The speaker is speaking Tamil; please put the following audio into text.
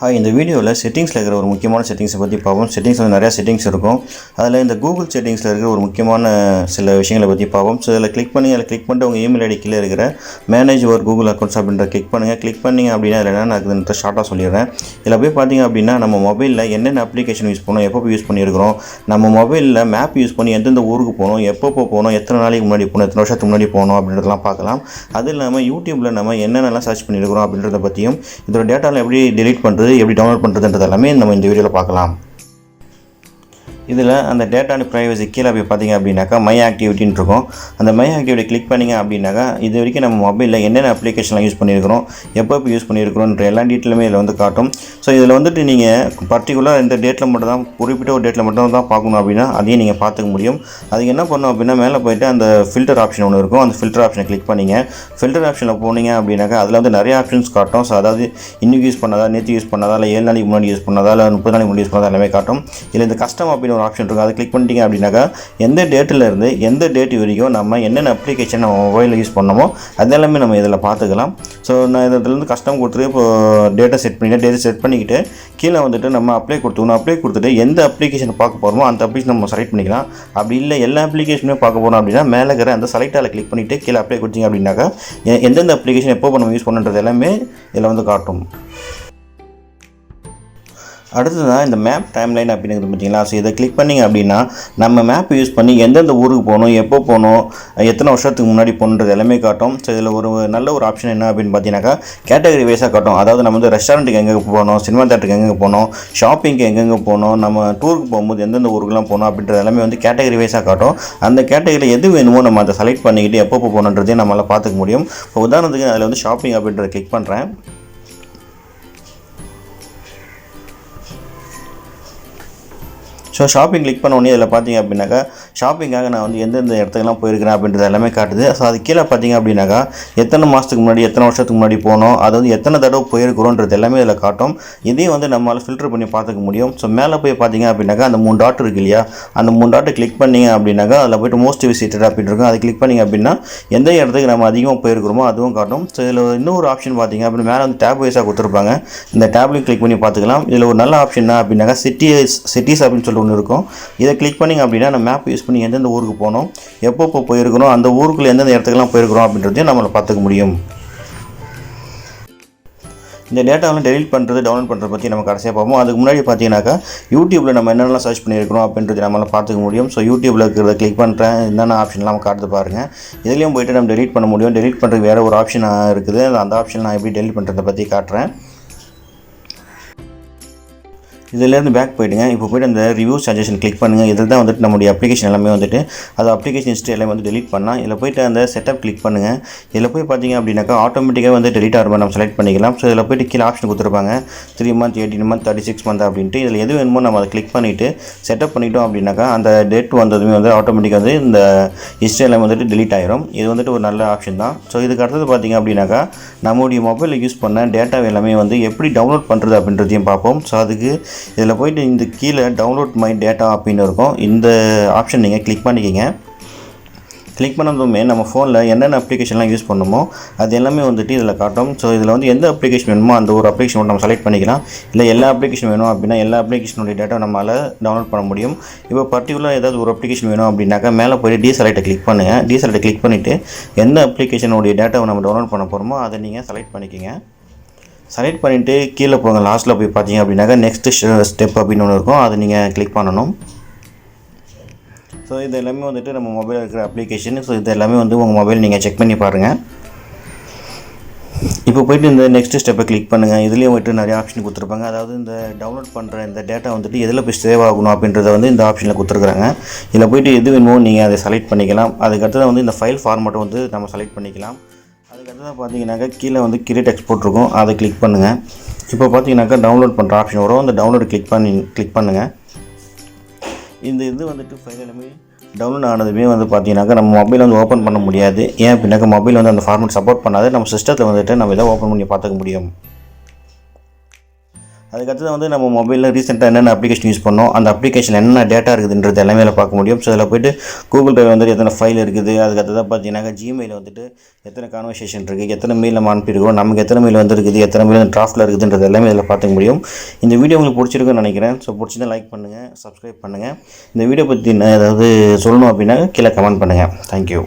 இந்த வீடியோவில் செட்டிங்ஸில் இருக்கிற ஒரு முக்கியமான செட்டிங்ஸை பற்றி பார்ப்போம். செட்டிங்ஸில் நிறையா செட்டிங்ஸ் இருக்கும். அதில் இந்த கூகுள் செட்டிங்ஸில் இருக்கிற ஒரு முக்கியமான சில விஷயங்களை பற்றி பார்ப்போம். ஸோ அதில் கிளிக் பண்ணிட்டு உங்கள் இமெயில் ஐடி கீழே இருக்கிற மேனேஜ் ஒரு கூகுள் அக்கௌண்ட்ஸ் அப்படின்ற கிளிக் பண்ணிங்க அப்படின்னா அதில் என்ன இருக்குதுன்ற ஷார்ட்டாக சொல்லிடுறேன். இதில் போய் பார்த்தீங்க அப்படின்னா நம்ம மொபைலில் என்னென்ன அப்ளிகேஷன் யூஸ் பண்ணோம், எப்போ யூஸ் பண்ணியிருக்கிறோம், நம்ம மொபைலில் மேப் யூஸ் பண்ணி எந்தெந்த ஊருக்கு போகணும், எப்போ போகணும், எத்தனை நாளைக்கு முன்னாடி போகணும், எத்தனை வருஷத்துக்கு முன்னாடி போகணும் அப்படின்றதெல்லாம் பார்க்கலாம். அது இல்லாமல் யூடியூப்பில் நம்ம என்னென்னலாம் சர்ச் பண்ணியிருக்கிறோம் அப்படின்றத பற்றியும் இதோட டேட்டாவில் எப்படி டெலீட் பண்ணுறது, எப்படி டவுன்லோட் பண்ணுறதுன்றது எல்லாமே நம்ம இந்த வீடியோவில் பார்க்கலாம். இதில் அந்த டேட்டா அண்ட் ப்ரைவசி கீழே போய் பார்த்தீங்க அப்படின்னாக்கா மை ஆக்டிவிட்டின்னு இருக்கும். அந்த மை ஆக்டிவிட்டி கிளிக் பண்ணிங்க அப்படின்னாக்கா இது வரைக்கும் நம்ம மொபைலில் என்னென்ன அப்ளிகேஷன்லாம் யூஸ் பண்ணியிருக்கிறோம், எப்போ யூஸ் பண்ணியிருக்கிறோன்ற எல்லா டீட்டெயிலுமே இதில் வந்து காட்டும். ஸோ இதில் வந்துட்டு நீங்கள் பர்டிகுலர் இந்த டேட்டில் மட்டும் தான், குறிப்பிட்ட ஒரு டேட்டில் மட்டும் தான் பார்க்கணும் அப்படின்னா அதையும் நீங்கள் பார்த்துக்க முடியும். அதுக்கு என்ன பண்ணணும் அப்படின்னா மேலே போய்ட்டு அந்த ஃபில்டர் ஆப்ஷன் ஒன்று இருக்கும். அந்த ஃபில்டர் ஆப்ஷனை கிளிக் பண்ணிங்க. ஃபில்டர் ஆப்ஷனில் போனீங்க அப்படின்னாக்கா அதில் வந்து நிறைய ஆப்ஷன்ஸ் காட்டும். ஸோ அதாவது இன்றைக்கி யூஸ் பண்ணதா, நேற்று யூஸ் பண்ணதா, இல்லை 7 நாளைக்கு முன்னாடி யூஸ் பண்ணதா, இல்லை 30 நாளைக்கு முன்னாடி யூஸ் பண்ணதா எல்லாமே காட்டும். இதில் இந்த கஸ்டம் அப்படின்னு ஒரு ஆப்ஷன் இருக்கும். அதை கிளிக் பண்ணிட்டீங்க அப்படின்னாக்கா எந்த டேட்டிலேருந்து எந்த டேட் வரைக்கும் நம்ம என்னென்ன அப்ளிகேஷன் நம்ம மொபைலில் யூஸ் பண்ணமோ அதெல்லாமே நம்ம இதில் பார்த்துக்கலாம். ஸோ நான் இதிலேருந்து கஸ்டம் கொடுத்துட்டு இப்போ டேட்டா செட் பண்ணிக்கிட்டு கீழே வந்துட்டு நம்ம அப்ளை கொடுத்துட்டு எந்த அப்ளிகேஷன் பார்க்க போகிறோமோ அந்த அப்ளிகேஷன் நம்ம செலக்ட் பண்ணிக்கலாம். அப்படி இல்லை எல்லா அப்ளிகேஷனுமே பார்க்க போகிறோம் அப்படின்னா மேலே இருக்கிற அந்த செலக்டால் கிளிக் பண்ணிவிட்டு கீழே அப்ளை கொடுத்தீங்க அப்படின்னாக்கா எந்தெந்த அப்ளிகேஷன் எப்போ நம்ம யூஸ் பண்ணுறது எல்லாமே இதில் வந்து காட்டும். அடுத்ததான் இந்த மேப் டைம்லைன் அப்படிங்கிறது பார்த்தீங்களா. ஸோ இதை கிளிக் பண்ணிங்க அப்படின்னா நம்ம மேப் யூஸ் பண்ணி எந்தெந்த ஊருக்கு போகணும், எப்போ போகணும், எத்தனை வருஷத்துக்கு முன்னாடி போகணுன்றது எல்லாமே காட்டும். ஸோ இதில் ஒரு நல்ல ஒரு ஆப்ஷன் என்ன அப்படின்னு பார்த்தீங்கன்னாக்கா கேட்டகரி வைஸாக காட்டும். அதாவது நம்ம வந்து ரெஸ்டாரண்ட்டுக்கு எங்கே போகணும், சினிமா தேட்டருக்கு எங்கே போகணும், ஷாப்பிங்க்கு எங்கெங்கே போகணும், நம்ம டூருக்கு போகும்போது எந்தெந்த ஊருக்குலாம் போகணும் அப்படின்றது எல்லாமே வந்து கேட்டகரி வைஸாக காட்டும். அந்த கேட்டகரியில் எது வேணுமோ நம்ம அதை செலக்ட் பண்ணிக்கிட்டு எப்போ போகணுன்றதையும் நம்மளால் பார்த்துக்க முடியும். இப்போ உதாரணத்துக்கு அதில் வந்து ஷாப்பிங் அப்படின்றத கிளிக் பண்ணுறேன். ஸோ ஷாப்பிங் கிளிக் பண்ண உடனே இதில் பார்த்தீங்க அப்படின்னாக்கா ஷாப்பிங்காக நான் வந்து எந்தெந்த இடத்துக்குலாம் போயிருக்கிறேன் அப்படின்றது எல்லாமே காட்டுது. ஸோ அது கீழே பார்த்தீங்க அப்படின்னாக்கா எத்தனை மாதத்துக்கு முன்னாடி, எத்தனை வருஷத்துக்கு முன்னாடி போனோம், அது வந்து எத்தனை தடவை போயிருக்கிறோன்றது எல்லாமே இதில் காட்டும். இதையும் வந்து நம்மளால் ஃபில்டர் பண்ணி பார்த்துக்க முடியும். ஸோ மேலே போய் பார்த்தீங்க அப்படின்னாக்கா அந்த 3 டாட் இருக்கு இல்லையா, அந்த 3 டாட்டை கிளிக் பண்ணிங்க அப்படின்னாக்கா அதில் போய்ட்டு மோஸ்ட் விசிட்டட் அப்படின்னு இருக்கும். அதை கிளிக் பண்ணிங்க அப்படின்னா எந்த இடத்துக்கு நம்ம அதிகமாக போயிருக்கிறோமோ அதுவும் காட்டும். ஸோ இதில் இன்னொரு ஆப்ஷன் பார்த்தீங்க அப்படின்னா மேலே வந்து டேப் வைஸாக கொடுத்துருப்பாங்க. இந்த டேப்லையும் கிளிக் பண்ணி பார்த்துக்கலாம். இதில் ஒரு நல்ல ஆப்ஷன் என்ன அப்படின்னாக்கா சிட்டிஸ் அப்படின்னு சொல்லி ஒன்று இருக்கும். இதை கிளிக் பண்ணிங்க அப்படின்னா நம்ம மேப் யூஸ் பண்ணி எந்தெந்த ஊருக்கு போகணும், எப்போ போயிருக்கணும், அந்த ஊருக்குள்ள எந்தெந்த இடத்துக்குலாம் போயிருக்கிறோம் அப்படின்றதையும் நம்மளை பார்த்துக்க முடியும். இந்த டேட்டாவெலாம் டெலிட் பண்ணுறது, டவுன்லோட் பண்ணுறது பற்றி நம்ம கடைசியாக பார்ப்போம். அதுக்கு முன்னாடி பார்த்தீங்கன்னாக்கா யூடியூப்பில் நம்ம என்னென்னலாம் சர்ச் பண்ணியிருக்கிறோம் அப்படின்றது நம்மளால் பார்த்துக்க முடியும். ஸோ யூடியூப்பில் இருக்கிறத கிளிக் பண்ணுறேன், என்னென்ன ஆப்ஷன்லாம் காட்டுது பாருங்கள். இதுலேயும் போய்ட்டு நம்ம டெலிட் பண்ண முடியும். டெலிட் பண்ணுறதுக்கு வேறு ஒரு ஆப்ஷன் இருக்குது. அந்த ஆப்ஷன் நான் எப்படி டெலிட் பண்ணுறதை பற்றி காட்டுறேன். இதிலேருந்து பேக் போய்ட்டுங்க. இப்போ போய்ட்டு அந்த ரிவ்யூ சஜஷன் கிளிக் பண்ணுங்கள். இதில் தான் வந்துட்டு நம்முடைய அப்ளிகேஷன் எல்லாமே வந்துட்டு அது அப்ளிகேஷன் ஹிஸ்ட்ரி எல்லாமே வந்து டெலிட் பண்ணலாம். இதில் போய்ட்டு அந்த செட்டப் கிளிக் பண்ணுங்கள். இதில் போய் பார்த்தீங்க அப்படின்னாக்கா ஆட்டோமேட்டிக்காக வந்து டெலிட் ஆகிற மாதிரி நம்ம செலக்ட் பண்ணிக்கலாம். ஸோ இதில் போய்ட்டு கீழே ஆப்ஷன் கொடுத்துருப்பாங்க 3 month, 18 month, 36 month அப்படின்ட்டு. இதில் எது வேணுமோ நம்ம அதை கிளிக் பண்ணிவிட்டு செட்டப் பண்ணிட்டோம் அப்படின்னாக்கா அந்த டேட் வந்ததுமே வந்து ஆட்டோமேட்டிக்காக வந்து இந்த ஹிஸ்ட்ரி எல்லாமே வந்துட்டு டெலிட் ஆகிரும். இது வந்துட்டு ஒரு நல்ல ஆப்ஷன் தான். ஸோ இதுக்கு அடுத்தது பார்த்தீங்க அப்படின்னாக்கா நம்முடைய மொபைலில் யூஸ் பண்ண டேட்டா எல்லாமே வந்து எப்படி டவுன்லோட் பண்ணுறது அப்படின்றதையும் பார்ப்போம். ஸோ அதுக்கு இதில் போய்ட்டு இந்த கீழே டவுன்லோட் மை டேட்டா அப்படின்னு இருக்கும். இந்த ஆப்ஷன் நீங்கள் கிளிக் பண்ணிக்கிங்க. கிளிக் பண்ணதுமே நம்ம ஃபோனில் என்னென்ன அப்ளிகேஷன்லாம் யூஸ் பண்ணுமோ அது எல்லாமே வந்துட்டு இதில் காட்டும். ஸோ இதில் வந்து எந்த அப்ளிகேஷன் வேணுமோ அந்த ஒரு அப்ளிகேஷன் நம்ம செலக்ட் பண்ணிக்கலாம். இல்லை எல்லா அப்ளிகேஷன் வேணும் அப்படின்னா எல்லா அப்ளிகேஷனுடைய டேட்டா நம்மளால் டவுன்லோட் பண்ண முடியும். இப்போ பர்டிகுலர் ஏதாவது ஒரு அப்ளிகேஷன் வேணும் அப்படின்னாக்கா மேலே போய்ட்டு டீசெலக்டை கிளிக் பண்ணுங்கள். டீசெலக்டை கிளிக் பண்ணிவிட்டு எந்த அப்ளிகேஷனுடைய டேட்டாவை நம்ம டவுன்லோட் பண்ண போகிறோமோ அதை நீங்கள் செலக்ட் பண்ணிக்கோங்க. செலக்ட் பண்ணிவிட்டு கீழே போங்க. லாஸ்ட்டில் போய் பார்த்தீங்க அப்படின்னாக்கா நெக்ஸ்ட் ஸ்டெப் அப்படின்னு ஒன்று இருக்கும். அதை நீங்கள் கிளிக் பண்ணணும். ஸோ இது எல்லாமே வந்துட்டு நம்ம மொபைலில் இருக்கிற அப்ளிகேஷன். ஸோ இது எல்லாமே வந்து உங்கள் மொபைல் நீங்கள் செக் பண்ணி பாருங்கள். இப்போ போய்ட்டு இந்த நெக்ஸ்ட் ஸ்டெப்பை கிளிக் பண்ணுங்கள். இதுலேயும் வந்துட்டு நிறைய ஆப்ஷன் கொடுத்துருப்பாங்க. அதாவது இந்த டவுன்லோட் பண்ணுற இந்த டேட்டா வந்துட்டு எதில் போய் சேவ் ஆகணும் அப்படின்றத வந்து இந்த ஆப்ஷனில் கொடுத்துருக்குறாங்க. இதில் போய்ட்டு எது வேணுமோ நீங்கள் அதை செலக்ட் பண்ணிக்கலாம். அதுக்கடுத்து வந்து இந்த ஃபைல் ஃபார்மேட்டை வந்து நம்ம செலக்ட் பண்ணிக்கலாம். அதுக்கடுத்து பார்த்தீங்கன்னாக்கா கீழே வந்து கிரியேட் எக்ஸ்போர்ட் இருக்கும். அதை கிளிக் பண்ணுங்கள். இப்போ பார்த்தீங்கன்னாக்கா டவுன்லோட் பண்ணுற ஆப்ஷன் வரும். அந்த டவுன்லோடு கிளிக் பண்ணுங்கள். இந்த இது வந்துட்டு ஃபைல் எல்லாமே டவுன்லோட் ஆனதுமே வந்து பார்த்தீங்கன்னாக்கா நம்ம மொபைல் வந்து ஓப்பன் பண்ண முடியாது. ஏன் அப்படின்னாக்கா மொபைல் வந்து அந்த ஃபார்மேட் சப்போர்ட் பண்ணாது. நம்ம சிஸ்டத்தில் வந்துட்டு நம்ம இதை ஓப்பன் பண்ணி பார்த்துக்க முடியும். அதுக்கடுத்து வந்து நம்ம மொபைலில் ரீசெண்டாக என்னென்ன அப்ளிகேஷன் யூஸ் பண்ணோம், அந்த அப்ளிகேஷன் என்ன டேட்டா இருக்குதுன்றது எல்லாமே அதில் பார்க்க முடியும். ஸோ அதில் போய்ட்டு கூகுள் டிரைவ் வந்துட்டு எத்தனை ஃபைல் இருக்குது, அதுக்கடுத்ததாக பார்த்தீங்கன்னாக்கா ஜிமெயில் வந்துட்டு எத்தனை கான்வர்சேஷன் இருக்குது, எத்தனை மெயில் நம்ம அனுப்பியிருக்கோம், நமக்கு எத்தனை மெயில் வந்துருக்குது, எத்தனை மெயில் டிராஃப்ட்டில் இருக்குதுன்றது எல்லாமே இதில் பார்த்துக்க முடியும். இந்த வீடியோ உங்களுக்கு பிடிச்சிருக்குன்னு நினைக்கிறேன். ஸோ பிடிச்சிருந்தா லைக் பண்ணுங்கள், சப்ஸ்கிரைப் பண்ணுங்கள். இந்த வீடியோ பற்றி ஏதாவது சொல்லணும் அப்படின்னா கீழே கமெண்ட் பண்ணுங்கள். தேங்க்யூ.